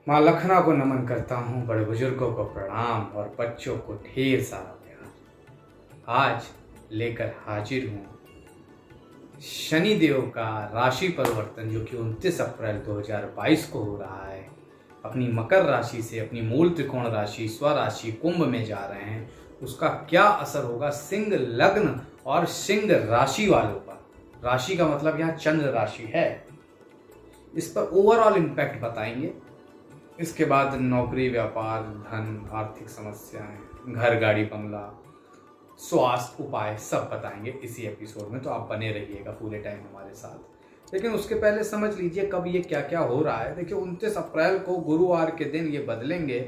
माँ लखना को नमन करता हूँ, बड़े बुजुर्गों को प्रणाम और बच्चों को ढेर सारा प्यार। आज लेकर हाजिर हूँ शनि देव का राशि परिवर्तन जो कि 29 अप्रैल 2022 को हो रहा है। अपनी मकर राशि से अपनी मूल त्रिकोण राशि स्वराशि कुंभ में जा रहे हैं। उसका क्या असर होगा सिंह लग्न और सिंह राशि वालों पर। राशि का मतलब यहाँ चंद्र राशि है। इस पर ओवरऑल इम्पैक्ट बताएंगे। इसके बाद नौकरी, व्यापार, धन, आर्थिक समस्याएं, घर, गाड़ी, बंगला, स्वास्थ्य उपाय सब बताएंगे इसी एपिसोड में। तो आप बने रहिएगा पूरे टाइम हमारे साथ। लेकिन उसके पहले समझ लीजिए कब ये क्या क्या हो रहा है। देखिए 29 अप्रैल को गुरुवार के दिन ये बदलेंगे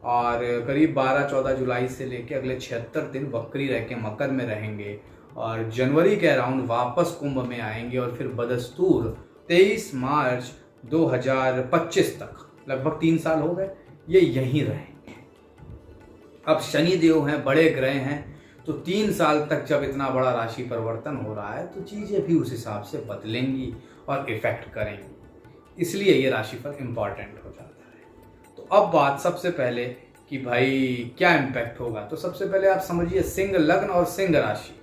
और करीब 12-14 जुलाई से लेके अगले 76 दिन वक्री रह के मकर में रहेंगे और जनवरी के अराउंड वापस कुंभ में आएंगे और फिर बदस्तूर 23 मार्च 2025 तक, लगभग 3 साल हो गए, ये यहीं रहेंगे। अब शनि देव हैं, बड़े ग्रह हैं, तो 3 साल तक जब इतना बड़ा राशि परिवर्तन हो रहा है तो चीज़ें भी उस हिसाब से बदलेंगी और इफेक्ट करेंगी। इसलिए ये राशिफल इम्पॉर्टेंट हो जाता है। तो अब बात सबसे पहले कि भाई क्या इम्पैक्ट होगा। तो सबसे पहले आप समझिए सिंह लग्न और सिंह राशि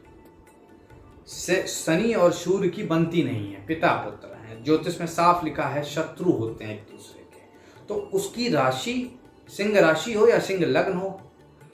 से शनि और सूर्य की बनती नहीं है, पिता पुत्र हैं। ज्योतिष में साफ लिखा है शत्रु होते हैं एक दूसरे के। तो उसकी राशि सिंह राशि हो या सिंह लग्न हो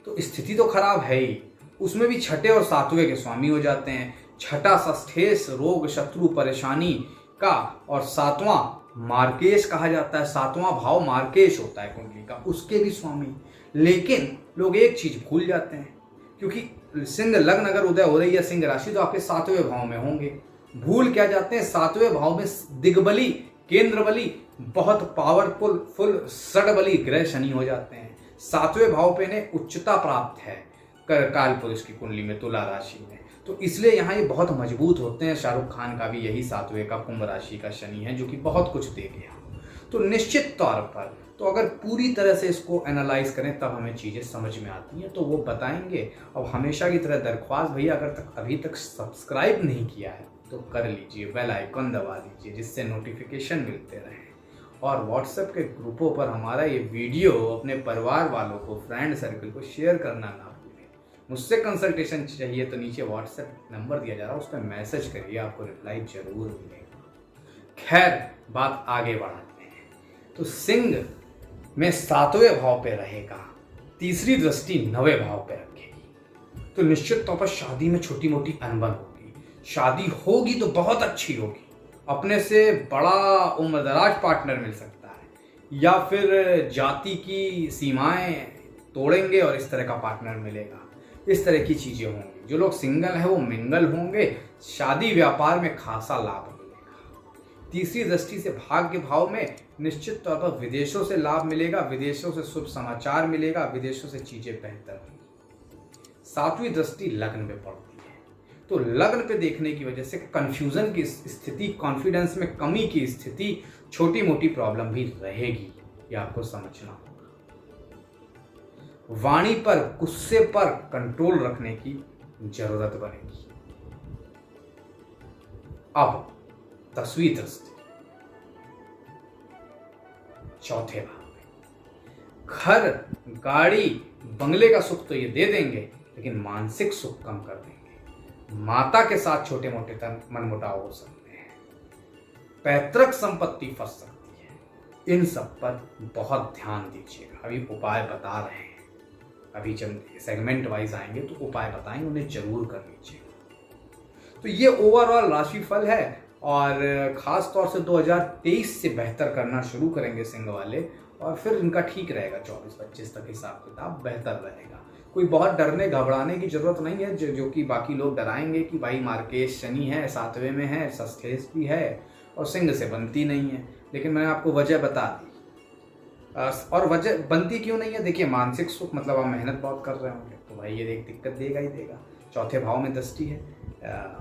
तो स्थिति तो खराब है ही। उसमें भी छठे और सातवें के स्वामी हो जाते हैं। छठा षष्ठेश रोग शत्रु परेशानी का और सातवां मार्केश कहा जाता है। सातवां भाव मार्केश होता है कुंडली का, उसके भी स्वामी। लेकिन लोग एक चीज भूल जाते हैं, क्योंकि सिंह लग्न अगर उदय हो रही है सिंह राशि तो आपके 7वें भाव में होंगे। भूल क्या जाते हैं 7वें भाव में दिग्बली, केंद्र बली, बहुत पावरफुल षडबली ग्रह शनि हो जाते हैं। 7वें भाव पे ने उच्चता प्राप्त है काल पुरुष की कुंडली में, तुला राशि में। तो इसलिए यहाँ ये बहुत मजबूत होते हैं। शाहरुख खान का भी यही 7वें का कुंभ राशि का शनि है जो कि बहुत कुछ दे गया। तो निश्चित तौर पर तो अगर पूरी तरह से इसको एनालाइज करें तब हमें चीज़ें समझ में आती हैं, तो वो बताएंगे। अब हमेशा की तरह दरख्वास्त, भैया अगर अभी तक सब्सक्राइब नहीं किया है तो कर लीजिए, बेल आइकन दबा दीजिए जिससे नोटिफिकेशन मिलते रहें। और व्हाट्सएप के ग्रुपों पर हमारा ये वीडियो अपने परिवार वालों को, फ्रेंड सर्कल को शेयर करना ना भूलें। मुझसे कंसल्टेशन चाहिए तो नीचे व्हाट्सएप नंबर दिया जा रहा है, उस पर मैसेज करिए, आपको रिप्लाई जरूर मिलेगा। खैर बात आगे बढ़ाते हैं। तो सिंह में 7वें भाव पे रहेगा, तीसरी दृष्टि 9वें भाव पे रखेगी। तो निश्चित तौर पर शादी में छोटी मोटी अनबन होगी। शादी होगी तो बहुत अच्छी होगी, अपने से बड़ा उम्रदराज पार्टनर मिल सकता है, या फिर जाति की सीमाएं तोड़ेंगे और इस तरह का पार्टनर मिलेगा। इस तरह की चीजें होंगी। जो लोग सिंगल हैं वो मिंगल होंगे। शादी व्यापार में खासा लाभ मिलेगा। तीसरी दृष्टि से भाग्य भाव में निश्चित तौर पर विदेशों से लाभ मिलेगा, विदेशों से शुभ समाचार मिलेगा, विदेशों से चीजें बेहतर होंगी। 7वीं दृष्टि लग्न पे पड़ती है, तो लग्न पे देखने की वजह से कंफ्यूजन की स्थिति, कॉन्फिडेंस में कमी की स्थिति, छोटी मोटी प्रॉब्लम भी रहेगी। ये आपको समझना होगा। वाणी पर, गुस्से पर कंट्रोल रखने की जरूरत बनेगी। अब 10वीं दृष्टि चौथे भाव में। घर, गाड़ी, बंगले का सुख तो ये दे देंगे, लेकिन मानसिक सुख कम कर देंगे। माता के साथ छोटे मोटे मनमुटाव हो सकते हैं। पैतृक संपत्ति फंस सकती है। इन सब पर बहुत ध्यान दीजिएगा। अभी उपाय बता रहे हैं, अभी जब सेगमेंट वाइज आएंगे तो उपाय बताएंगे, उन्हें जरूर कर लीजिएगा। तो ये ओवरऑल राशिफल है और ख़ास तौर से 2023 से बेहतर करना शुरू करेंगे सिंह वाले, और फिर इनका ठीक रहेगा 24-25 तक हिसाब किताब बेहतर रहेगा। कोई बहुत डरने घबराने की ज़रूरत नहीं है, जो कि बाकी लोग डराएंगे कि भाई मार्केश शनि है, 7वें में है, षष्ठेश भी है और सिंह से बनती नहीं है। लेकिन मैंने आपको वजह बता दी। और वजह बनती क्यों नहीं है, देखिए मानसिक सुख मतलब आप मेहनत बहुत कर रहे होंगे तो भाई ये एक दिक्कत देगा ही देगा। चौथे भाव में दृष्टि है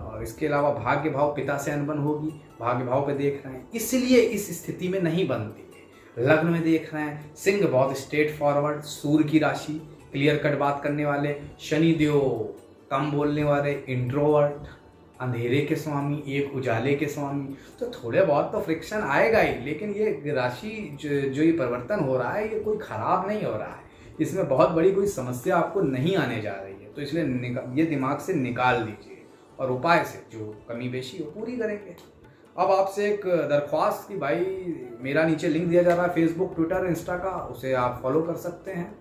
और इसके अलावा भाग्य भाव, पिता से अनबन होगी, भाग्य भाव पे देख रहे हैं, इसलिए इस स्थिति में नहीं बनती है। लग्न में देख रहे हैं, सिंह बहुत स्ट्रेट फॉरवर्ड, सूर्य की राशि, क्लियर कट बात करने वाले, शनि देव कम बोलने वाले, इंट्रोवर्ट, अंधेरे के स्वामी, एक उजाले के स्वामी, तो थोड़े बहुत तो फ्रिक्शन आएगा ही। लेकिन ये राशि जो ये परिवर्तन हो रहा है, ये कोई खराब नहीं हो रहा है, इसमें बहुत बड़ी कोई समस्या आपको नहीं आने जा रही है। तो इसलिए ये दिमाग से निकाल दीजिए और उपाय से जो कमी बेशी हो पूरी करेंगे। अब आपसे एक दरख्वास्त कि भाई मेरा नीचे लिंक दिया जा रहा है फेसबुक, ट्विटर, इंस्टा का, उसे आप फॉलो कर सकते हैं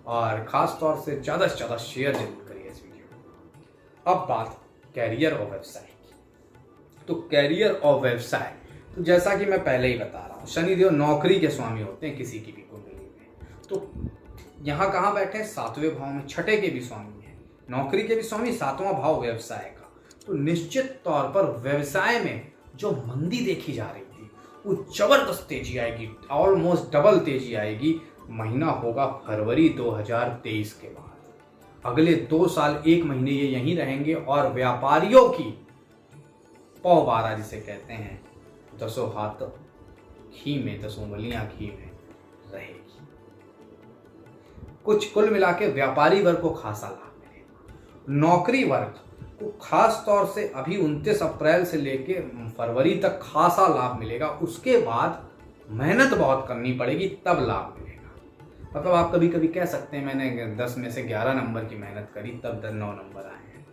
और ख़ास तौर से ज़्यादा शेयर जरूर करिए इस वीडियो को। अब बात कैरियर और व्यवसाय की। तो कैरियर और व्यवसाय, तो जैसा कि मैं पहले ही बता रहा हूँ, शनिदेव नौकरी के स्वामी होते हैं किसी की भी कुंडली में। तो यहाँ कहाँ बैठे हैं? 7वें भाव में, छठे के भी स्वामी हैं, नौकरी के भी स्वामी, 7वां भाव व्यवसाय का। तो निश्चित तौर पर व्यवसाय में जो मंदी देखी जा रही थी वो जबरदस्त तेजी आएगी, ऑलमोस्ट डबल तेजी आएगी। महीना होगा फरवरी 2023 के बाद। अगले 2 साल 1 महीने ये यहीं रहेंगे और व्यापारियों की पौ 12 जिसे कहते हैं, 10 हाथ घी में, 10 उंगलियां घी में रहेगी। कुछ कुल मिला के व्यापारी वर्ग को खासा लाभ मिलेगा। नौकरी वर्ग को खास तौर से अभी 29 अप्रैल से लेके फरवरी तक खासा लाभ मिलेगा। उसके बाद मेहनत बहुत करनी पड़ेगी, तब लाभ मिलेगा। मतलब आप कभी कभी कह सकते हैं मैंने 10 में से 11 नंबर की मेहनत करी तब 9 नंबर आए हैं,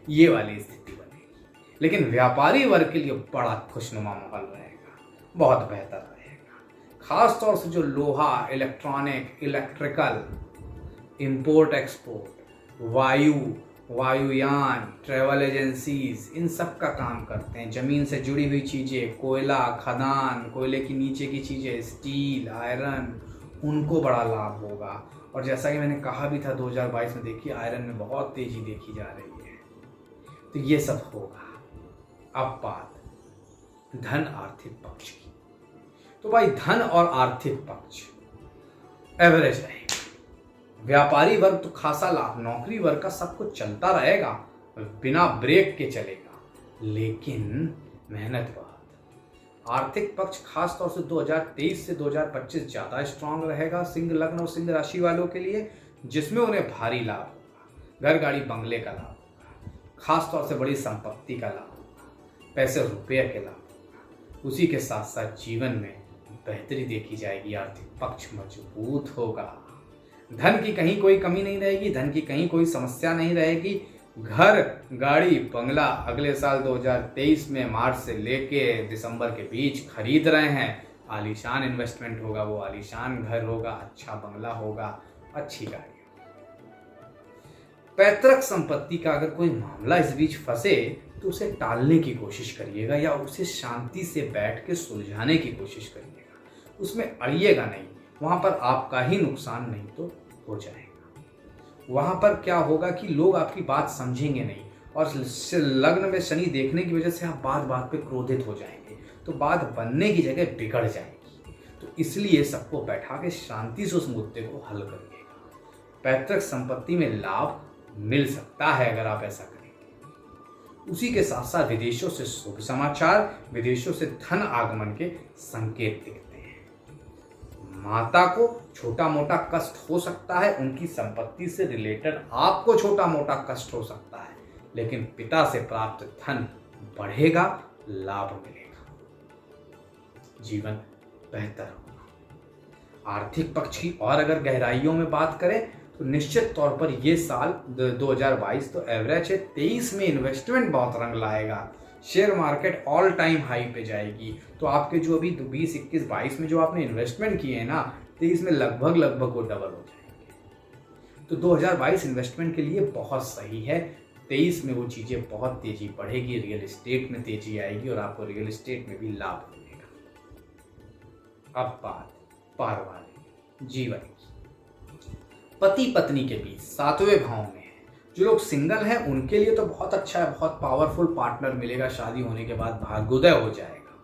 ये वाली स्थिति बनेगी। लेकिन व्यापारी वर्ग के लिए बड़ा खुशनुमा माहौल रहेगा, बहुत बेहतर रहेगा। खास तौर से जो लोहा, इलेक्ट्रॉनिक, इलेक्ट्रिकल, इंपोर्ट एक्सपोर्ट, वायुयान, ट्रैवल एजेंसीज, इन सब का काम करते हैं, ज़मीन से जुड़ी हुई चीज़ें, कोयला, खदान, कोयले की नीचे की चीज़ें, स्टील, आयरन, उनको बड़ा लाभ होगा। और जैसा कि मैंने कहा भी था 2022 में, देखिए आयरन में बहुत तेज़ी देखी जा रही है, तो ये सब होगा। अब बात धन आर्थिक पक्ष की। तो भाई धन और आर्थिक पक्ष एवरेज रहेगा। व्यापारी वर्ग तो खासा लाभ, नौकरी वर्ग का सब कुछ चलता रहेगा, बिना ब्रेक के चलेगा, लेकिन मेहनत बहुत। आर्थिक पक्ष खास तौर से 2023 से 2025 ज़्यादा स्ट्रांग रहेगा सिंह लग्न और सिंह राशि वालों के लिए, जिसमें उन्हें भारी लाभ होगा। घर, गाड़ी, बंगले का लाभ होगा, खास तौर से बड़ी संपत्ति का लाभ होगा, पैसे रुपये के लाभ होगा। उसी के साथ साथ जीवन में बेहतरी देखी जाएगी, आर्थिक पक्ष मजबूत होगा। धन की कहीं कोई कमी नहीं रहेगी, धन की कहीं कोई समस्या नहीं रहेगी। घर, गाड़ी, बंगला अगले साल 2023 में मार्च से लेके दिसंबर के बीच खरीद रहे हैं, आलीशान इन्वेस्टमेंट होगा, वो आलीशान घर होगा, अच्छा बंगला होगा, अच्छी गाड़ी होगी। पैतृक संपत्ति का अगर कोई मामला इस बीच फंसे तो उसे टालने की कोशिश करिएगा या उसे शांति से बैठ के सुलझाने की कोशिश करिएगा, उसमें अड़िएगा नहीं। वहाँ पर आपका ही नुकसान नहीं तो हो जाएगा। वहाँ पर क्या होगा कि लोग आपकी बात समझेंगे नहीं, और लग्न में शनि देखने की वजह से आप बात बात पे क्रोधित हो जाएंगे, तो बात बनने की जगह बिगड़ जाएगी। तो इसलिए सबको बैठा के शांति से उस मुद्दे को हल करिएगा। पैतृक संपत्ति में लाभ मिल सकता है अगर आप ऐसा करेंगे। उसी के साथ साथ विदेशों से शुभ समाचार, विदेशों से धन आगमन के संकेत दिखते हैं। माता को छोटा मोटा कष्ट हो सकता है, उनकी संपत्ति से रिलेटेड आपको छोटा मोटा कष्ट हो सकता है, लेकिन पिता से प्राप्त धन बढ़ेगा, लाभ मिलेगा, जीवन बेहतर होगा। आर्थिक पक्ष की और अगर गहराइयों में बात करें तो निश्चित तौर पर यह साल 2022 तो एवरेज है। 23 में इन्वेस्टमेंट बहुत रंग लाएगा, share market all time high पे जाएगी। तो आपके जो अभी 20, 21, 22 में जो आपने इन्वेस्टमेंट किए हैं ना, 23 में लगभग वो डबल हो जाएंगे। तो 2022 इन्वेस्टमेंट के लिए बहुत सही है। 23 में वो चीज़ें बहुत तेजी बढ़ेगी, रियल एस्टेट में तेजी आएगी और आपको रियल एस्टेट में भी लाभ मिलेगा। अब बात पारिवारिक जीवन की। पति पत्नी के बीच 7वें भाव में है, जो लोग सिंगल हैं उनके लिए तो बहुत अच्छा है, बहुत पावरफुल पार्टनर मिलेगा, शादी होने के बाद भाग्योदय हो जाएगा।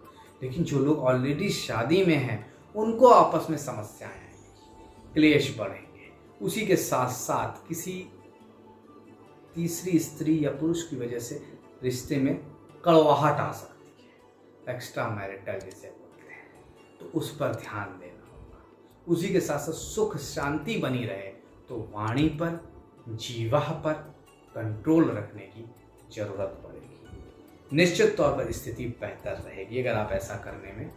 लेकिन जो लोग ऑलरेडी शादी में हैं उनको आपस में समस्याएं आएंगी, क्लेश बढ़ेंगे। उसी के साथ साथ किसी तीसरी स्त्री या पुरुष की वजह से रिश्ते में कड़वाहट आ सकती है, एक्स्ट्रा मैरिटल जिसे बोलते हैं, तो उस पर ध्यान देना होगा। उसी के साथ साथ सुख शांति बनी रहे तो वाणी पर, जीवा पर कंट्रोल रखने की जरूरत पड़ेगी। निश्चित तौर पर स्थिति बेहतर रहेगी अगर आप ऐसा करने में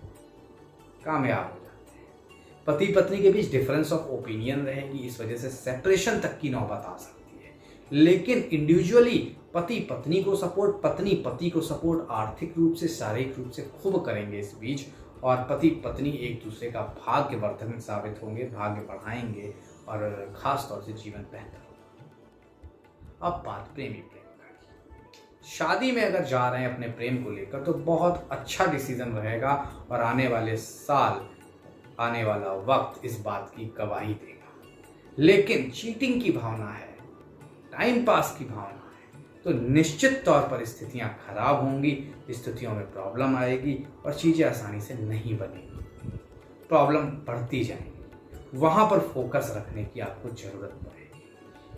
कामयाब हो जाते हैं। पति पत्नी के बीच डिफरेंस ऑफ ओपिनियन रहेगी, इस वजह से सेपरेशन तक की नौबत आ सकती है। लेकिन इंडिविजुअली पति पत्नी को सपोर्ट, पत्नी पति को सपोर्ट आर्थिक रूप से, शारीरिक रूप से खूब करेंगे इस बीच, और पति पत्नी एक दूसरे का भाग्यवर्धन साबित होंगे, भाग्य बढ़ाएंगे और खास तौर से जीवन बेहतर होगा। अब बात प्रेमी प्रेमिका की। शादी में अगर जा रहे हैं अपने प्रेम को लेकर तो बहुत अच्छा डिसीजन रहेगा और आने वाले साल, आने वाला वक्त इस बात की गवाही देगा। लेकिन चीटिंग की भावना है, टाइम पास की भावना है, तो निश्चित तौर पर स्थितियां खराब होंगी, स्थितियों में प्रॉब्लम आएगी और चीजें आसानी से नहीं बनेंगी, प्रॉब्लम बढ़ती जाएंगी। वहां पर फोकस रखने की आपको जरूरत पड़ेगी।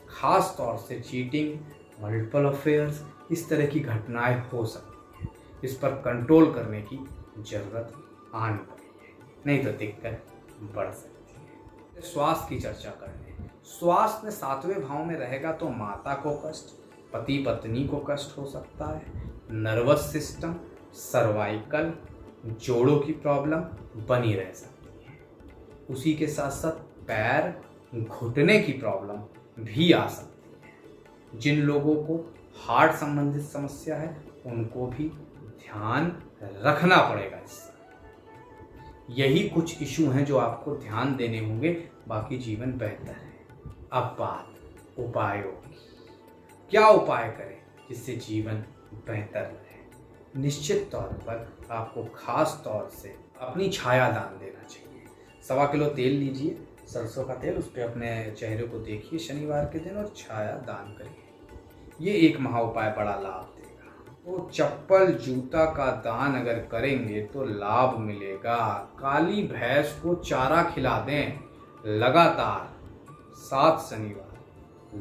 खास तौर से चीटिंग, मल्टीपल अफेयर्स, इस तरह की घटनाएं हो सकती हैं, इस पर कंट्रोल करने की जरूरत आनी पड़ेगी, नहीं तो दिक्कत बढ़ सकती है। स्वास्थ्य की चर्चा करते हैं। स्वास्थ्य में 7वें भाव में रहेगा तो माता को कष्ट, पति पत्नी को कष्ट हो सकता है, नर्वस सिस्टम, सर्वाइकल, जोड़ों की प्रॉब्लम बनी रह सकती है। उसी के साथ साथ पैर, घुटने की प्रॉब्लम भी आ सकती है। जिन लोगों को हार्ट संबंधित समस्या है उनको भी ध्यान रखना पड़ेगा इससे। यही कुछ इशू हैं जो आपको ध्यान देने होंगे, बाकी जीवन बेहतर है। अब बात उपायों की। क्या उपाय करें जिससे जीवन बेहतर रहे? निश्चित तौर पर आपको खास तौर से अपनी छाया दान देना चाहिए। 1.25 किलो तेल लीजिए, सरसों का तेल, उस पर अपने चेहरे को देखिए शनिवार के दिन और छाया दान करिए। ये एक महा उपाय बड़ा लाभ देगा। तो चप्पल जूता का दान अगर करेंगे तो लाभ मिलेगा। काली भैंस को चारा खिला दें लगातार 7 शनिवार,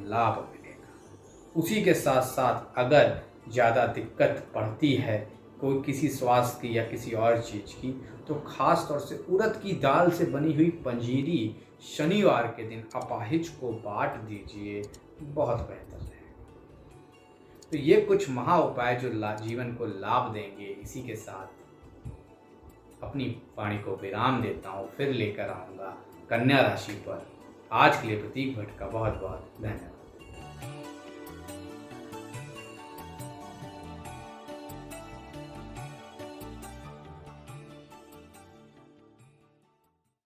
लाभ मिलेगा। उसी के साथ साथ अगर ज़्यादा दिक्कत पड़ती है कोई किसी स्वास्थ्य की या किसी और चीज़ की, तो खास तौर से उड़द की दाल से बनी हुई पंजीरी शनिवार के दिन अपाहिज को बांट दीजिए, बहुत बेहतर रहेगा। तो ये कुछ महा उपाय जो जीवन को लाभ देंगे। इसी के साथ अपनी वाणी को विराम देता हूँ, फिर लेकर आऊँगा कन्या राशि पर। आज के लिए प्रतीक भट्ट का बहुत बहुत धन्यवाद।